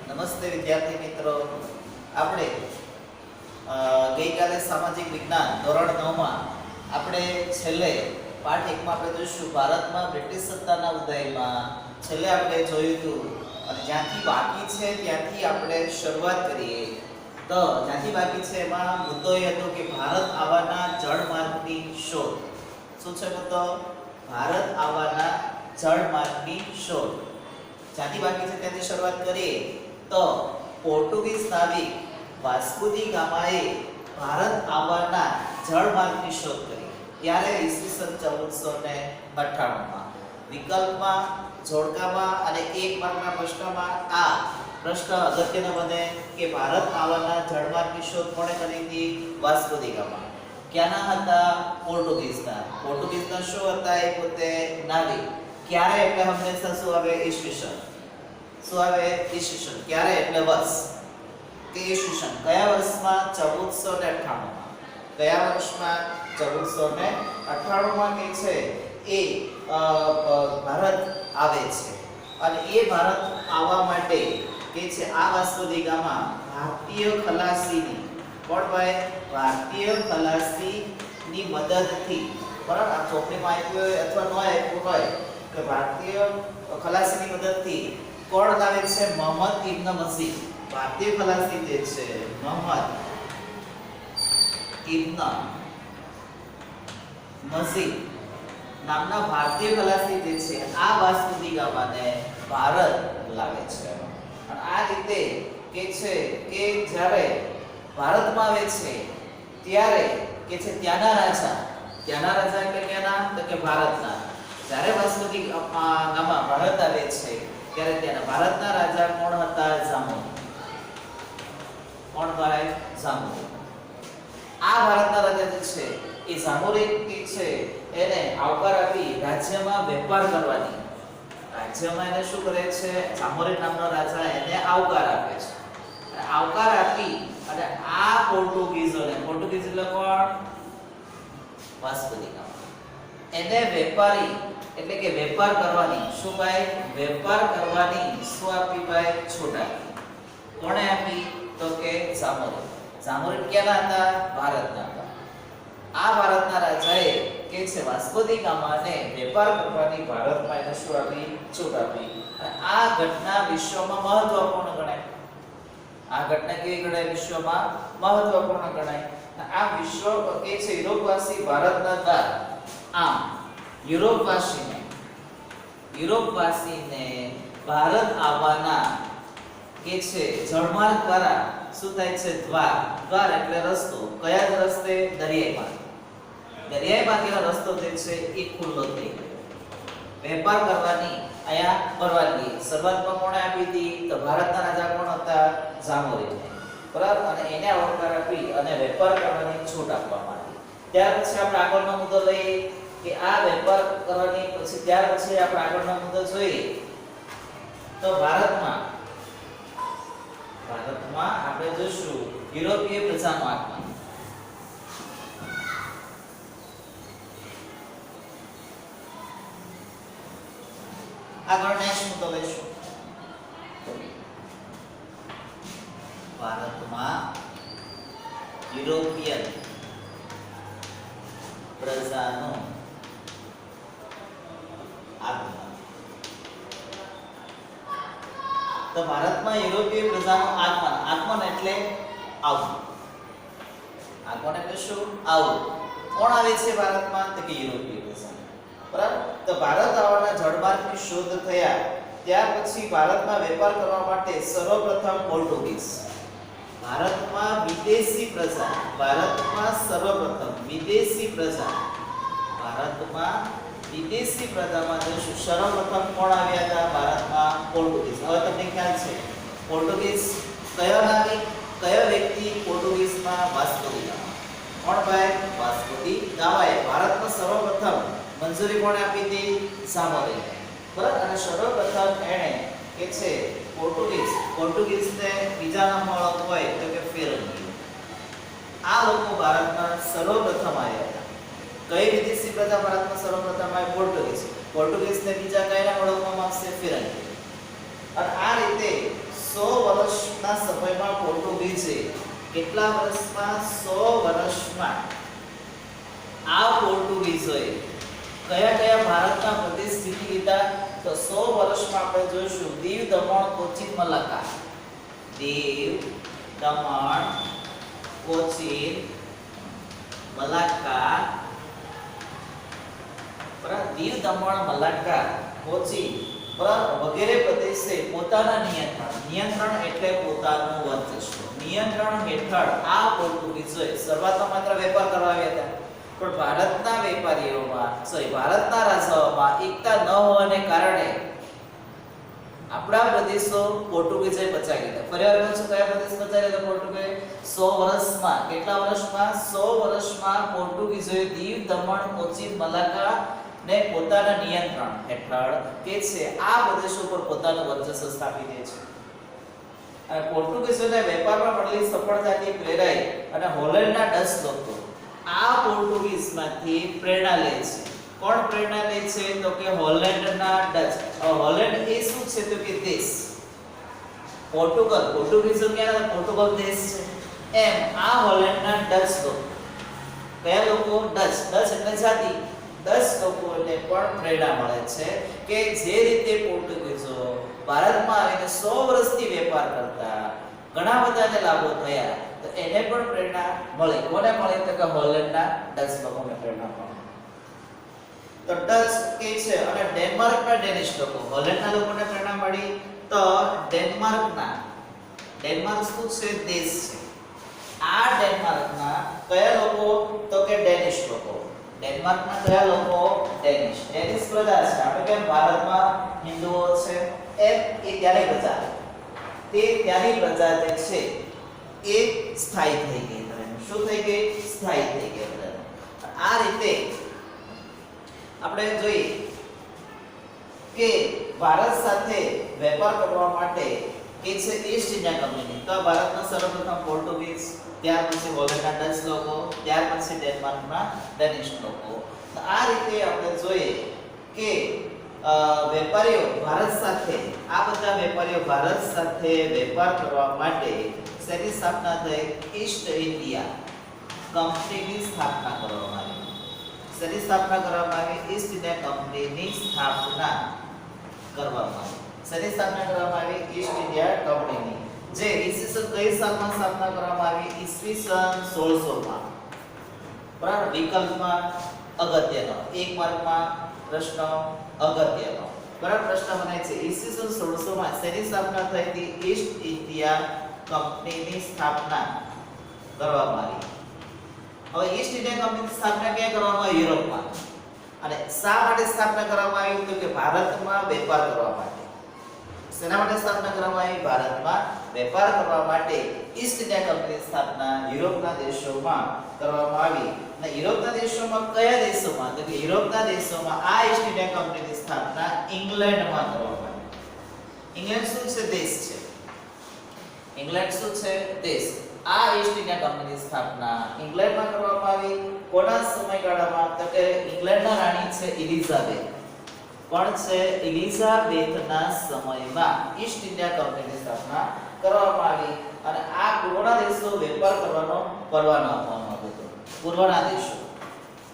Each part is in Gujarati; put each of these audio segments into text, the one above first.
નમસ્તે વિદ્યાર્થી મિત્રો, આપણે ગઈકાલે સામાજિક વિજ્ઞાન ધોરણ 9 માં આપણે છેલ્લે પાઠ 1 માં આપણે જોઈશું ભારતમાં બ્રિટિશ સત્તાના ઉદયમાં છેલ્લે આપણે જોયું હતું અને જ્યાંથી બાકી છે ત્યાંથી આપણે શરૂઆત કરીએ. તો જ્યાંથી બાકી છે એમાં મુદ્દો એ હતો કે ભારત આવવાના જળમાર્ગની શોધ. શું છે મુદ્દો? ભારત આવવાના જળમાર્ગની શોધ. જ્યાંથી બાકી છે ત્યાંથી શરૂઆત કરીએ તો પોર્ટુગીઝ નાવિક વાસ્કો દી ગામાએ ભારત આવવાના જળમાર્ગની શોધ કરી. ત્યારે ઈસવીસન 1498 માં. વિકલ્પમાં, જોડકામાં અને એક માર્કના પ્રશ્નમાં આ પ્રશ્ન અગત્યનો બને કે ભારત આવવાના જળમાર્ગની શોધ કોણે કરી હતી? વાસ્કો દી ગામા. ક્યાંના હતા? પોર્ટુગીઝના. પોર્ટુગીઝના શું હતા? એ પોતે નાવિક. ક્યારે એટલે હંમેશા શું આવે? ઈસવીસન. શું આવે? ઈસવીસન. ક્યારે એટલે વર્ષ કે ઈસવીસન. કયા વર્ષમાં? 1498 માં. કયા વર્ષમાં? 1498 માં કે છે એ ભારત આવે છે. અને એ ભારત આવવા માટે કે છે આ વાસ્કો દી ગામા ભારતીય ખલાસીની કોણ ભાઈ? ભારતીય ખલાસીની મદદથી, બરાબર, આ ચોપડીમાં આપ્યું હોય અથવા ન આપ્યું હોય કે ભારતીય ખલાસીની મદદથી કોણ લાવે છે? મોહમ્મદ ઇબ્ન મસીહ. ભારતીય ખલાસી જે છે મોહમ્મદ ઇબ્ન મસીહ નામના ભારતીય ખલાસી જે છે આ વાસ્કો દી ગામાને ભારત લાવે છે. અને આ રીતે કે છે કે જ્યારે ભારતમાં આવે છે ત્યારે કે છે ત્યાંના રાજા એટલે ક્યાંના? તો કે ભારતના. જ્યારે વાસ્કો દી ગામા ભારત આવે છે ત્યારે ત્યાંના ભારતના રાજા કોણ હતા? જામોરી. કોણ ભાઈ? જામોરી. આ ભારતના રાજા જે છે એ જામોરી છે એને આવકાર આપી રાજ્યમાં વેપાર કરવાની. રાજ્યમાં એને શું કરે છે? જામોરી નામનો રાજા એને આવકાર આપે છે. આવકાર આપી અને આ પોર્ટુગીઝોને, પોર્ટુગીઝ એટલે કોણ? વાસ્કો દી ગામા. એને વેપારી એટલે કે વેપાર કરવાની શું ભાઈ? વેપાર કરવાની શું આપી ભાઈ? છૂટ આપી. કોણે આપી? તો કે જામોરી. જામોરી ક્યાંના હતા? ભારતના હતા. આ ભારતના રાજાએ કે છે વાસ્કો દી ગામાને વેપાર કરવાની ભારતમાં એને શું આપી? છૂટ આપી. અને આ ઘટના વિશ્વમાં મહત્વપૂર્ણ ગણાય. આ ઘટના કેવી ગણાય? વિશ્વમાં મહત્વપૂર્ણ ગણાય. આ વિશ્વ કે છે યુરોપવાસી ભારતના દ્વાર આમ યુરોપવાસીને ભારત આવવાના કે છે જળમાર્ગ દ્વારા શું થાય છે? દ્વાર એટલે રસ્તો. કયા રસ્તે? દરિયાઈ માર્ગેનો રસ્તો જે છે એ ખુલ્લો થઈ ગયો. વેપાર કરવાની અહીંયા પરવાનગી શરૂઆતમાં કોણે આપી હતી? તો ભારતના રાજા કોણ હતા? જામોરી. બરાબર. અને એને આવકાર આપી અને વેપાર કરવાની છૂટ આપવામાં આવી. ત્યાર પછી આપણે આગળનો મુદ્દો લઈએ કે આ વેપાર કરવાની પછી ત્યાર પછી આપણે આગળનો મુદ્દો જોઈએ તો ભારતમાં આપણે જોઈશું યુરોપીય પ્રજાનો આગમન. આગળ નેક્સ્ટ મુદ્દો લઈશું. ભારતમાં યુરોપિયન પ્રજાનો આગમન. તો ભારતમાં યુરોપીય પ્રજાનું આગમન એટલે આવવું. આગમન એટલે શું? આવવું. કોણ આવે છે ભારતમાં? તો કે યુરોપીય પ્રજા. બરાબર. તો ભારત આવવાના જળમાર્ગની શોધ થયા ત્યાર પછી ભારતમાં વેપાર કરવા માટે સર્વપ્રથમ પોર્ટુગીઝ. ભારતમાં વિદેશી પ્રજા પ્રજામાં જોઈશું સર્વપ્રથમ કોણ આવ્યા હતા ભારતમાં? પોર્ટુગીઝ. હવે તમને ખ્યાલ છે પોર્ટુગીઝ કયો નાવિક, કયો વ્યક્તિ પોર્ટુગીઝમાં? વાસ્કો દી ગામા. કોણ ભાઈ? વાસ્કો દી ગામાએ ભારતમાં સર્વપ્રથમ મંજૂરી કોણે આપી હતી? જામોરી. બરાબર. અને સર્વપ્રથમ એણે કે છે પોર્ટુગીઝને બીજા નામમાં ઓળખવું હોય તો કે ફિરંગી. આ લોકો ભારતમાં સર્વપ્રથમ આવ્યા હતા. કઈ વિદેશી પ્રજા ભારતમાં સર્વપ્રથમ આવી? પોર્ટુગીઝને બીજા કયા નામ ઓળખવામાં આવશે? ફિરંગી. અને આ રીતે 100 વર્ષ વર્ષના સમયમાં પોર્ટુગીઝે કેટલા વર્ષમાં 100 વર્ષમાં આ પોર્ટુગીઝોએ કયા કયા ભારતના પ્રદેશ જીતી લીધા? તો 100 વર્ષમાં આપણે જોઈશું દીવ, દમણ, કોચીન, મલાક્કા. દીવ, દમણ, કોચીન, મલાક્કા. બરાબર, દીવ, દમણ, મલાક્કા, કોચીન વગેરે પ્રદેશે પોતાના નિયંત્રણ એટલે પોતાનું વર્ચસ્વ નિયંત્રણ હેઠળ આ પોર્ટુગીઝોએ શરૂઆતમાં માત્ર વેપાર કરવા આવ્યા હતા, પણ ભારતના વેપારીઓમાં ભારતના રાજાઓમાં એકતા ન હોવાને કારણે આપણા પ્રદેશો પોર્ટુગીઝે બચાવી લીધા. ફરીવાર કહું છું, કયા પ્રદેશ બચાવી લીધા પોર્ટુગીઝે? 100 વર્ષમાં. કેટલા વર્ષમાં? 100 વર્ષમાં પોર્ટુગીઝોએ દીવ, દમણ, કોચીન, મલાક્કા ને પોતાના નિયંત્રણ હેઠળ કે છે આ પ્રદેશો પર પોતાનું વર્ચસ્વ સ્થાપી દે છે. અને પોર્ટુગીઝોને વેપારમાં મળેલી સફળતાથી પ્રેરાઈ અને હોલેન્ડના ડચ લોકો આ પોર્ટુગીઝમાંથી પ્રેરણા લે છે. કોણ પ્રેરણા લે છે? તો કે હોલેન્ડના ડચ. હોલેન્ડ એ શું છે? તો કે દેશ. પોર્ટુગીઝો ક્યાં? પોર્ટુગલ દેશ છે. એમ આ હોલેન્ડના ડચ લોકો, કયા લોકો? ડચ એટલે જાતિ. દસ લોકોને પણ પ્રેરણા મળે છે કે જે રીતે પોર્ટુગીઝો ભારતમાં આવીને 100 વર્ષથી વેપાર કરતા ઘણા બધાને લાભો થયા, તો એને પણ પ્રેરણા મળી. કોને મળી? તો કે હોલેન્ડના ડચ લોકોને પ્રેરણા મળી. તો ડચ કે છે અને ડેનમાર્કના ડેનિશ લોકો, હોલેન્ડના લોકોને પ્રેરણા મળી. તો ડેનમાર્ક શું છે? દેશ છે. આ ડેનમાર્કના કયા લોકો? તો કે ડેનિશ લોકો. ડેનમાર્કના કયા લોકો? ડેનિશ પ્રજા છે. આપણે કેમ ભારતમાં હિન્દુઓ છે એ ત્યાંની પ્રજા, તે ત્યાંની પ્રજા જે છે એ સ્થાયી થઈ ગઈ. શું થઈ ગઈ? સ્થાયી થઈ ગઈ. આ રીતે આપણે જોઈએ કે ભારત સાથે વેપાર કરવા માટે કે છે ઈસ્ટ ઇન્ડિયા કંપની. તો ભારતના સર્વપ્રથમ પોર્ટુગીઝ, ત્યાર પછી હોલેન્ડના ડચ લોકો, ત્યાર પછી ડેનમાર્કના ડેનિશ લોકો. તો આ રીતે આપણે જોઈએ કે વેપારીઓ ભારત સાથે, આ બધા વેપારીઓ ભારત સાથે વેપાર કરવા માટે શેની સ્થાપના થઈ? ઈસ્ટ ઇન્ડિયા કંપનીની સ્થાપના કરવામાં આવી. શેની સ્થાપના કરવામાં આવી? ઈસ્ટ ઇન્ડિયા કંપનીની સ્થાપના કરવામાં આવી. શેની સ્થાપના કરવામાં આવી? ઈસ્ટ ઇન્ડિયા કંપનીની. જે ઈસવીસન કઈ સાલમાં સ્થાપના કરવામાં આવી? ઈસવીસન 1600 માં. બરાબર, વિકલ્પમાં અગત્યનો, એક માર્કમાં પ્રશ્ન અગત્યનો. બરાબર, પ્રશ્ન બને છે ઈસવીસન 1600 માં શેની સ્થાપના થઈ હતી? ઈસ્ટ ઇન્ડિયા કંપનીની સ્થાપના કરવામાં આવી. હવે ઈસ્ટ ઇન્ડિયા કંપનીની સ્થાપના ક્યાં કરવામાં આવી? યુરોપમાં. અને શા માટે સ્થાપના કરવામાં આવી? તો કે ભારતમાં વેપાર કરવા માટે. શેના માટે સ્થાપના કરવામાં આવી? ભારતમાં વેપાર કરવા માટે ઈસ્ટ ઇન્ડિયા કંપનીની સ્થાપના યુરોપના દેશોમાં કરવામાં આવી. અને યુરોપના દેશોમાં કયા દેશોમાં? તો કે યુરોપના દેશોમાં આ ઈસ્ટ ઇન્ડિયા કંપનીની સ્થાપના ઇંગ્લેન્ડમાં કરવામાં આવી. ઇંગ્લેન્ડ શું છે? દેશ છે. ઇંગ્લેન્ડ શું છે? દેશ. આ ઈસ્ટ ઇન્ડિયા કંપનીની સ્થાપના ઇંગ્લેન્ડમાં કરવામાં આવી. કોના સમયગાળામાં? તો કે ઇંગ્લેન્ડના રાણી છે એલિઝાબેથ. કોણ છે? એલિઝાબેથના સમયમાં ઈસ્ટ ઇન્ડિયા કંપનીની સ્થાપના કરવામાં આવી. અને આ પૂર્વના દેશો વેપાર કરવાનો પરવાનો આપવામાં આવ્યો હતો. પૂર્વના દેશો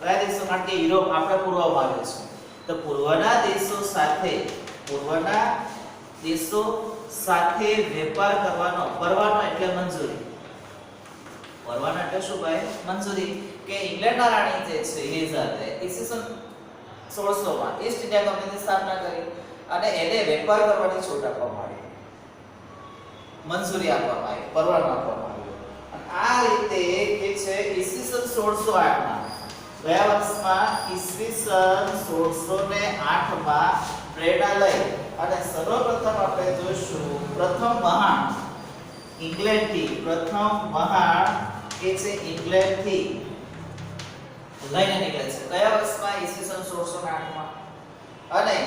કયા દેશો? કારણ કે યુરોપ આપણે પૂર્વમાં આવ્યો છે, તો પૂર્વના દેશો સાથે વેપાર કરવાનો પરવાનો એટલે મંજૂરી. પરવાનો એટલે શું ભાઈ? મંજૂરી. કે ઇંગ્લેન્ડના રાણી જે છે એલિઝાબેથ ઈસવીસન 1600 માં ઈસ્ટ ઇન્ડિયા કંપનીની સ્થાપના કરી અને એને વેપાર કરવાની છૂટ આપવામાં આવી, મંજૂરી આપવામાં આવી, પરવાનો આપવામાં આવ્યો. આ રીતે કે છે ઈસવીસન 1608 માં, ગયા વર્ષમાં ઈસવીસન 1608 માં પ્રેરણા લઈ અને સર્વપ્રથમ આપણે જોઈશું પ્રથમ મહાન ઇંગ્લેન્ડથી કે છે ઇંગ્લેન્ડથી લઈને નીકળે છે. કયા વર્ષમાં? ઈસવીસન 1608 માં. અને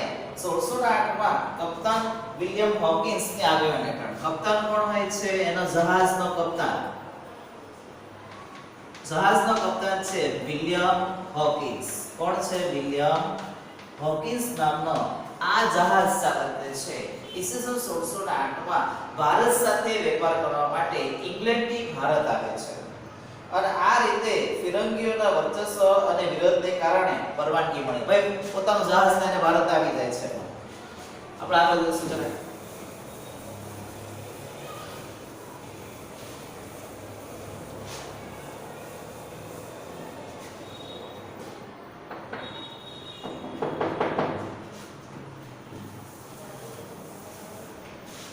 1608 માં કપ્તાન વિલિયમ હોકિન્સ ની આગેવાની હેઠળ, કપ્તાન કોણ હોય છે? એનો જહાજનો કપ્તાન છે વિલિયમ હોકિન્સ. કોણ છે? વિલિયમ હોકિન્સ નામનો આ જહાજ ચાલક છે ઈસવીસન 1608 માં ભારત સાથે વેપાર કરવા માટે ઇંગ્લેન્ડથી ભારત આવે છે અને આ રીતે ફિરંગીઓના વર્ચસ્વ અને વિરોધને કારણે પરવાનગી મળી. ભાઈ પોતાનું જહાજ લઈને ભારત આવી જાય છે. આપણે આગળ જોઈશું જરા.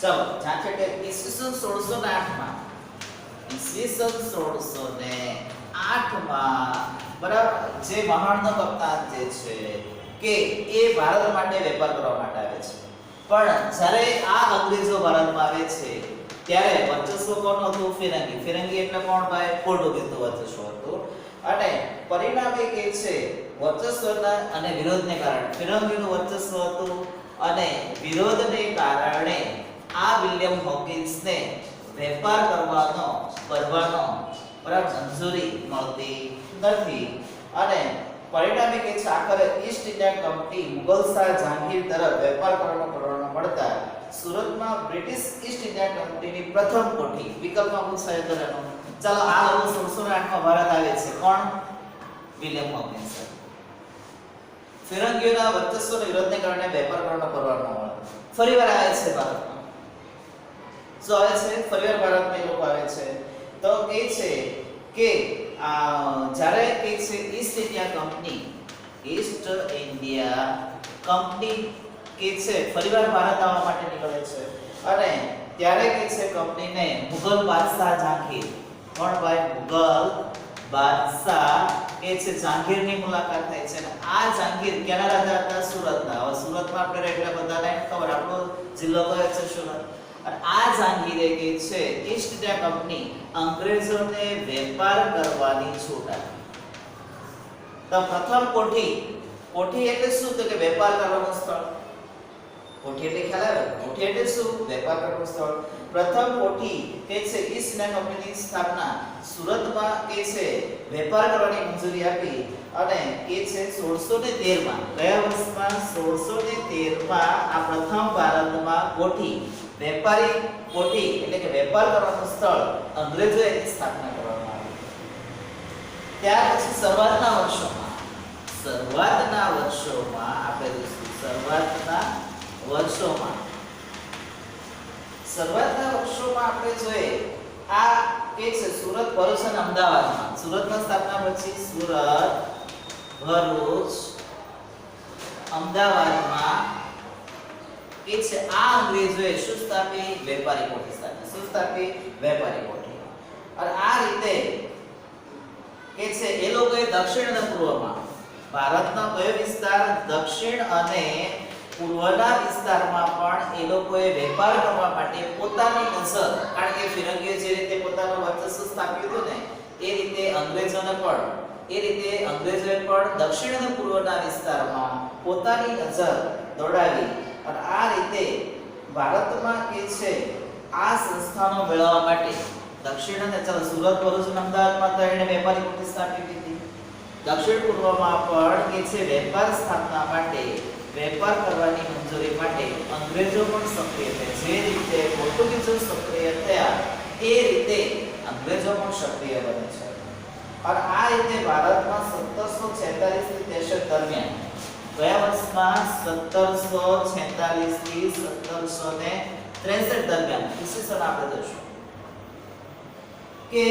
ચાલો જાકે કે ઈસવીસન 1608 માં ઈસવીસન 1608 માં બરાબર જે મહાનનો કપ્તાન જે છે કે એ ભારત માટે વેપાર કરવા માટે આવે છે. પણ જ્યારે આ અંગ્રેજો ભારતમાં આવે છે ત્યારે વર્ચસ્વ કોણ હતું? ફિરંગી. ફિરંગી એટલે કોણ ભાઈ? પોર્ટુગીઝનું વર્ચસ્વ હતું. અને પરિણામે કે છે વર્ચસ્વના અને વિરોધને કારણે ફિરંગીનું વર્ચસ્વ હતું અને વિરોધને કારણે આ વિલિયમ હોકિન્સને વેપાર કરવાનો બરાબર મંજૂરી મળતી નથી અને પરિણામે કે છે આખરે East India Company Mughal Shah Jahangir તરફ વેપાર કરવાનો પરવાનો મળતા સુરતમાં બ્રિટિશ ઈસ્ટ ઇન્ડિયા કંપનીની પ્રથમ કોઠી વિકલ્પમાં પૂછાય તો એનો. ચાલો આ લોકો 1608 માં ભારત આવે છે. કોણ? William Hawkins. ફિરંગીઓના વર્ચસ્વના વિરોધને કારણે વેપાર કરવાનો પરવાનો મળે. ફરીવાર આવે છે ભારતમાં. જો આવે છે ફરીવાર ભારતમાં એ લોકો આવે છે તો કે છે કે જ્યારે કે છે ઈસ્ટ ઇન્ડિયા કંપની કે છે ફરીવાર ભારત આવવા માટે નીકળે છે અને ત્યારે કે છે કંપનીને મુગલ બાદશાહ જહાંગીર કોણ ભાઈ? મુગલ બાદશાહ કે છે જહાંગીરની મુલાકાત થાય છે અને આ જહાંગીર ક્યાંના રાજા હતા? સુરતના. હવે સુરતમાં આપણે એટલે બધાને ખબર આપણો જિલ્લો કયો છે? સુરત. અને આ જહાંગીરે કે છે ઈસ્ટ ઇન્ડિયા કંપની અંગ્રેજોને વેપાર કરવાની છૂટ આપી. તો પ્રથમ કોઠી એટલે શું? તો કે વેપાર કરવાનું સ્થળ. કોઠી એટલે ખ્યાલ આવે? કોઠી એટલે શું? વેપાર કરવાનું સ્થળ. પ્રથમ કોઠી કે છે ઈસ્ટ ઇન્ડિયા કંપનીની સ્થાપના સુરતમાં કે છે વેપાર કરવાની મંજૂરી આપી અને કે છે 1613 માં કયા વર્ષમાં? 1613 માં આ પ્રથમ ભારતમાં કોઠી વેપારી કોઠી એટલે કે વેપાર કરવાનું સ્થળ અંગ્રેજોએ એની સ્થાપના કરવામાં આવી. ત્યાર પછી શરૂઆતના વર્ષોમાં આપણે જોઈશું શરૂઆતના વર્ષોમાં આપણે જોઈએ આ કે છે સુરત, ભરૂચ અને અમદાવાદમાં. સુરતની સ્થાપના પછી સુરત, ભરૂચ, અમદાવાદમાં કે છે આ અંગ્રેજોએ શું સ્થાપી? વેપારી કોઠી સ્થાપી. શું સ્થાપી? વેપારી કોઠી. અને આ રીતે કે છે એ લોકોએ દક્ષિણ અને પૂર્વમાં ભારતનો કયો વિસ્તાર? દક્ષિણ અને પૂર્વના વિસ્તારમાં પણ એ લોકોએ વેપાર કરવા માટે પોતાની નજર, કારણ કે ફિરંગીઓ જે રીતે પોતાનું વર્ચસ્વ સ્થાપ્યું હતું ને એ રીતે અંગ્રેજોએ પણ દક્ષિણ અને પૂર્વના વિસ્તારમાં પોતાની નજર દોડાવી અને આ રીતે ભારતમાં કે છે આ સંસ્થાનો મેળવવા માટે દક્ષિણ અને સુરત, ભરૂચ અને અમદાવાદમાં તો એને વેપારી કોઠી સ્થાપી દીધી. દક્ષિણ પૂર્વમાં પણ કે છે વેપાર સ્થાપના માટે વેપાર કરવાની મંજૂરી માટે અંગ્રેજો પણ સક્રિય થયા. જે રીતે પોર્ટુગીઝો સક્રિય થયા એ રીતે અંગ્રેજો પણ સક્રિય બને છે અને આ રીતે ભારતમાં 1746 થી 63 દરમિયાન કયા વર્ષમાં? 1746 થી 1763 દરમિયાન ઈસવીસન આપણે જોઈશું કે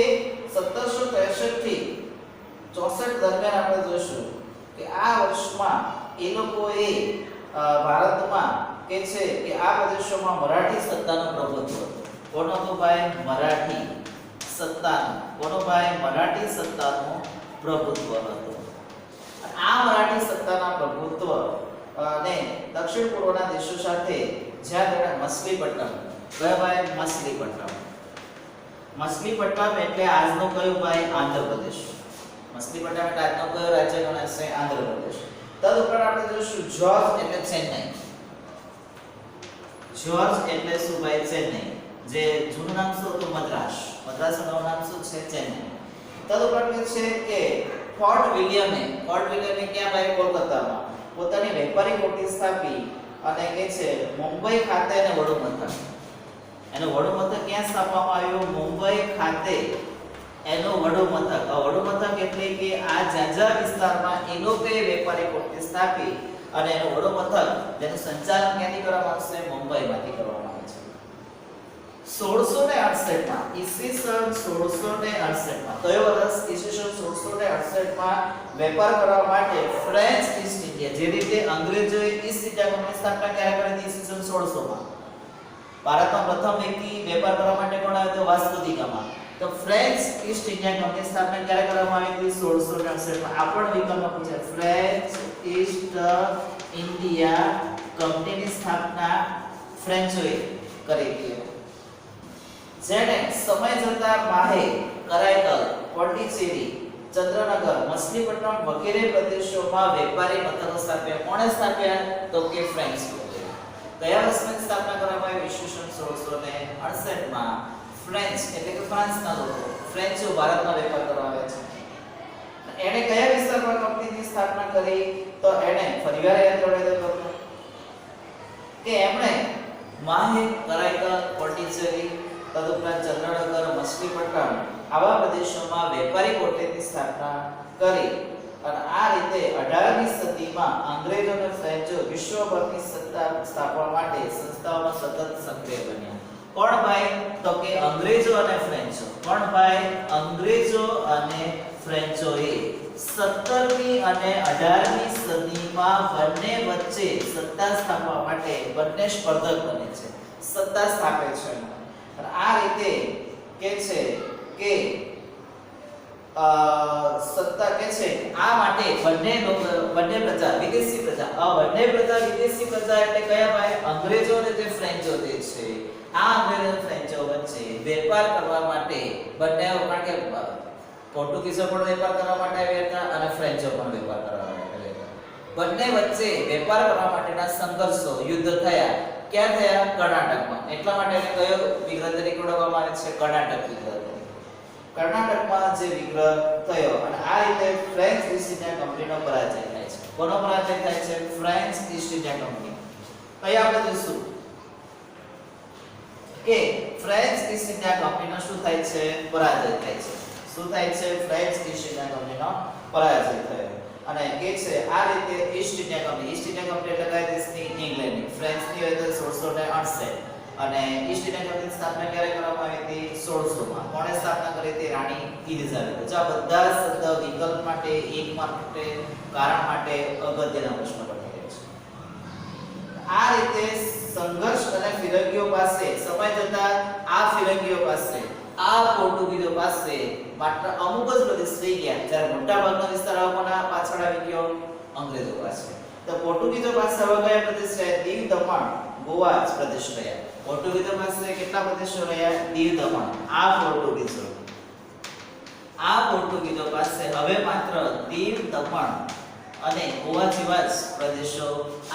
1763 થી 64 દરમિયાન આપણે જોઈશું કે આ વર્ષમાં એ લોકોએ ભારતમાં કે છે કે આ પ્રદેશોમાં મરાઠી સત્તાનું પ્રભુત્વ હતું. કોણ હતું ભાઈ? મરાઠી સત્તાનું. કોનો ભાઈ? મરાઠી સત્તાનું પ્રભુત્વ હતું. આ મરાઠી સત્તાના પ્રભુત્વ અને દક્ષિણ પૂર્વના દેશો સાથે જ્યાં તેણે મછલીપટ્ટમ, કયા ભાઈ? મછલીપટ્ટમ એટલે આજનો કયો ભાઈ? આંધ્રપ્રદેશ. મછલીપટ્ટમ એટલે આજનો કયો રાજ્ય ગણાશે? આંધ્રપ્રદેશ. તદુપરાંત આપણે જોઈશું જોર્જ એટલે ચેન્નઈ. જોર્જ એટલે શું ભાઈ? ચેન્નઈ. જે જૂનું નામ શું હતું? મદ્રાસ. મદ્રાસનું નવું નામ શું છે? ચેન્નઈ. તદુપરાંત છે કે ફોર્ટ વિલિયમે ક્યાં ભાઈ? કોલકાતામાં પોતાની વેપારી કોઠી સ્થાપી અને કે છે મુંબઈ ખાતે એને વડુ મથક, એનું વડુ મથક ક્યાં સ્થાપવામાં આવ્યું? મુંબઈ ખાતે એનું વડુ મથક. આ વડુ મથક એટલે કે આ જ્યાં વિસ્તારમાં એ લોકોએ વેપારી કોઠી સ્થાપી અને એનું વડુ મથક જેનું સંચાલન ક્યાંથી કરવામાં આવશે? મુંબઈમાંથી કરવામાં આવે છે. 1668 માં ઈસવીસન 1668 માં કયો વર્ષ? ઈસવીસન 1668 માં વેપાર કરવા માટે ફ્રેન્ચ ઈસ્ટ ઇન્ડિયા, જે રીતે અંગ્રેજોએ ઈસ્ટ ઇન્ડિયા કંપની સ્થાપના ક્યારે કરી હતી? ઈસવીસન 1600 માં. ભારતમાં પ્રથમ વ્યક્તિ વેપાર કરવા માટે કોણ આવ્યો હતો? વાસ્કો દી ગામા. તો ફ્રેન્ચ ઈસ્ટ ઇન્ડિયા કંપની સ્થાપના ક્યારે કરવામાં આવી હતી? 1668 માં. આ પણ વિકલ્પમાં પૂછે ફ્રેન્ચ ઈસ્ટ ઇન્ડિયા કંપનીની સ્થાપના ફ્રેન્ચોએ કરી હતી. જેને સમય જતા માહે, કરાઈકલ, પોંડિચેરી, ચંદ્રનગર, મછલીપટ્ટનમ વગેરે પ્રદેશોમાં વેપારી મથકો સ્થાપ્યા. કોણે સ્થાપ્યા? તો કે ફ્રેન્ચ લોકોએ. કયા વર્ષમાં સ્થાપના કરવામાં આવી? ઈસવીસન 1668 માં. ફ્રેન્ચ એટલે કે ફ્રાન્સના લોકો, ફ્રેન્ચો ભારતમાં વેપાર કરવા આવે છે. એણે કયા વિસ્તારમાં કંપનીની સ્થાપના કરી? તો એણે ફરીવાર યાદ કરાવી દો કે એમણે માહે, કરાઈકલ, પોંડિચેરી, તદુપરાંત ચંદ્રનગર, મછલીપટ્ટનમ આવા પ્રદેશોમાં વેપારી કોઠીની સ્થાપના કરી. અને આ રીતે 18મી સદીમાં અંગ્રેજો અને ફ્રેન્ચો વિશ્વભરની સત્તા સ્થાપવા માટે સંસ્થાઓમાં સતત સક્રિય બન્યા. કોણ ભાઈ? તો કે અંગ્રેજો અને ફ્રેન્ચો. કોણ ભાઈ? અંગ્રેજો અને ફ્રેન્ચોએ 17મી અને 18મી સદીમાં બંને વચ્ચે સત્તા સ્થાપવા માટે બંને સ્પર્ધક બને છે, સત્તા સ્થાપે છે. અને આ રીતે કે છે કે સત્તા કે છે આ માટે બંને પ્રજા વિદેશી પ્રજા, વિદેશી પ્રજા એટલે કયા ભાઈ? અંગ્રેજો અને જે ફ્રેન્ચો તે છે, આ અંગ્રેજો અને ફ્રેન્ચો વચ્ચે વેપાર કરવા માટે બંને, કારણ કે પોર્ટુગીઝો પણ વેપાર કરવા માટે આવ્યા હતા અને ફ્રેન્ચો પણ વેપાર કરવા માટે આવ્યા હતા. બંને વચ્ચે વેપાર કરવા માટેના સંઘર્ષો, યુદ્ધ થયા. ક્યાં થયા? કર્ણાટકમાં. એટલા માટે એને કયો વિગ્રહ તરીકે ઓળખવામાં આવે છે? કર્ણાટક વિગ્રહ. કર્ણાટકમાં જે વિગ્રહ થયો અને આ રીતે ફ્રેન્ચ ઈસ્ટ ઇન્ડિયા કંપનીનો પરાજય થાય છે. કોનો પરાજય થાય છે? French East India company. કઈ આપણે જોઈશું કે ફ્રેન્ચ ઈસ્ટ ઇન્ડિયા કંપનીનો શું થાય છે? પરાજય થાય છે. શું થાય છે? ફ્રેન્ચ ઈસ્ટ ઇન્ડિયા કંપનીનો પરાજય થયો. અને કે છે આ રીતે ઈસ્ટ ઇન્ડિયા કંપની એટલે કયા દેશની? ઇંગ્લેન્ડની. ફ્રેન્ચની હોય તો 1668 અને ઈસ્ટ ઇન્ડિયા કંપનીની સ્થાપના ક્યારે કરવામાં આવી હતી? 1600 માં. કોણે સ્થાપના કરી હતી? રાણી એલિઝાબેથ. જો આ બધા શબ્દ વિકલ્પ માટે, એક માટે, કારણ માટે અગત્યના પ્રશ્નો બની છે. આ રીતે સંઘર્ષ અને ફિરંગીઓ પાસે સમય જતા આ ફિરંગીઓ પાસે, આ પોર્ટુગીઝો પાસે માત્ર અમુક જ પ્રદેશ રહી ગયા, જ્યારે મોટા ભાગનો વિસ્તાર કોના પાછળ આવી ગયો? અંગ્રેજો પાસે. તો પોર્ટુગીઝો પાસે હવે કયા પ્રદેશ રહ્યા? દીવ, દમણ, ગોવા જ પ્રદેશ રહ્યા. પોર્ટુગીઝો પાસે કેટલા પ્રદેશો રહ્યા? દીવ, દમણ. આ પોર્ટુગીઝો પાસે હવે માત્ર દીવ, દમણ અને ગોવા જેવા જ પ્રદેશો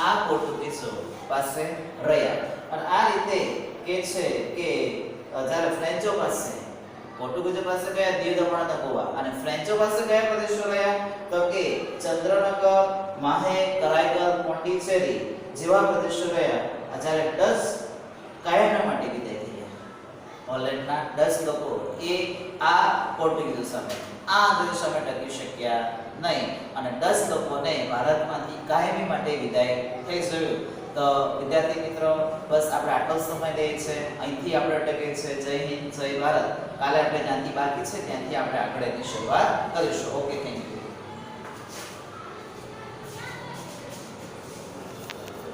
આ પોર્ટુગીઝો પાસે રહ્યા. અને આ રીતે કે છે કે જ્યારે ફ્રેન્ચો પાસે, પોર્ટુગીઝો પાસે કયા? દીવ, દમણ અને ગોવા. અને ફ્રેન્ચો પાસે કયા પ્રદેશો રહ્યા? તો કે ચંદ્રનગર, માહે, કરાઈકલ, પોંડિચેરી જેવા પ્રદેશો રહ્યા. જ્યારે ડચ કાયમના માટે વિદાય થયા. હોલેન્ડના ડચ લોકો એ આ પોર્ટુગીઝો સામે, આ અંગ્રેજો સામે ટકી શક્યા નહીં અને ડચ લોકોને ભારતમાંથી કાયમી માટે વિદાય થઈ ગયું. તો વિદ્યાર્થી મિત્રો, બસ આપણે આટલો સમય લઈએ છે, અહીંથી આપણે અટકીએ છે. જય હિન્દ, જય ભારત. કાલે આપણે જ્યાંથી બાકી છે ત્યાંથી આપણે આગળની શરૂઆત કરીશું. Okay, thank you.